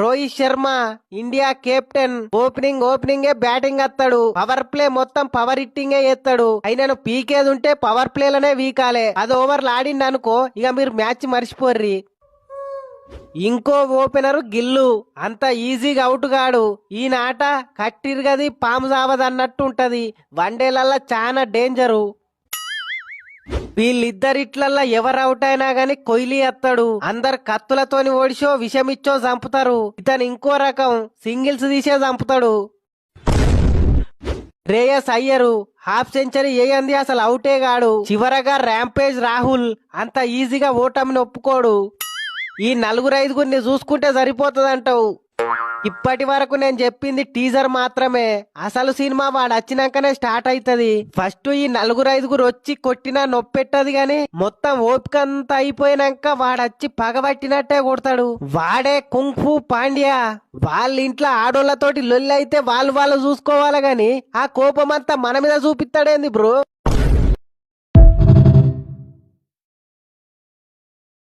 Rohit Sharma India captain ఓపెనింగే batting వస్తాడు. Power play మొత్తం పవర్ హిట్టింగే చేస్తాడు. అయినను పీకేది ఉంటే పవర్ ప్లేలనే వీకాలే. అది ఓవర్లు ఆడింది అనుకో ఇక మీరు మ్యాచ్ మర్చిపోర్రి. ఇంకో ఓపెనర్ గిల్లు అంత ఈజీగా అవుట్ గాడు. ఈ నాట కట్టిరుగది పాము సావదన్నట్టు ఉంటది. వన్డేలల్లా చాలా డేంజరు. వీళ్ళిద్దరిట్లల్లా ఎవరు అవుట్ అయినా గాని కొహ్లీ ఎత్తాడు. అందరు కత్తులతోని ఓడిచో విషమిచ్చో చంపుతారు. ఇతను ఇంకో రకం సింగిల్స్ తీసే చంపుతాడు. శ్రేయస్ అయ్యరు హాఫ్ సెంచరీ వేయంది అసలు అవుటే గాడు. చివరగా ర్యాంపేజ్ రాహుల్ అంత ఈజీగా ఓటమిని ఒప్పుకోడు. ఈ నలుగురు ఐదుగురిని చూసుకుంటే సరిపోతుందంటావు. ఇప్పటి వరకు నేను చెప్పింది టీజర్ మాత్రమే. అసలు సినిమా వాడు వచ్చినాకనే స్టార్ట్ అవుతుంది. ఫస్ట్ ఈ నలుగురు ఐదుగురు వచ్చి కొట్టినా నొప్పెట్టది గాని మొత్తం ఓపిక అంతా అయిపోయినాక వాడొచ్చి పగబట్టినట్టే కొడతాడు. వాడే కుంగ్ఫు పాండ్యా. వాళ్ళ ఇంట్లో ఆడోళ్లతోటి లొల్లి అయితే వాళ్ళు చూసుకోవాలి గాని ఆ కోపం అంతా మన మీద చూపిస్తాడేంది బ్రో.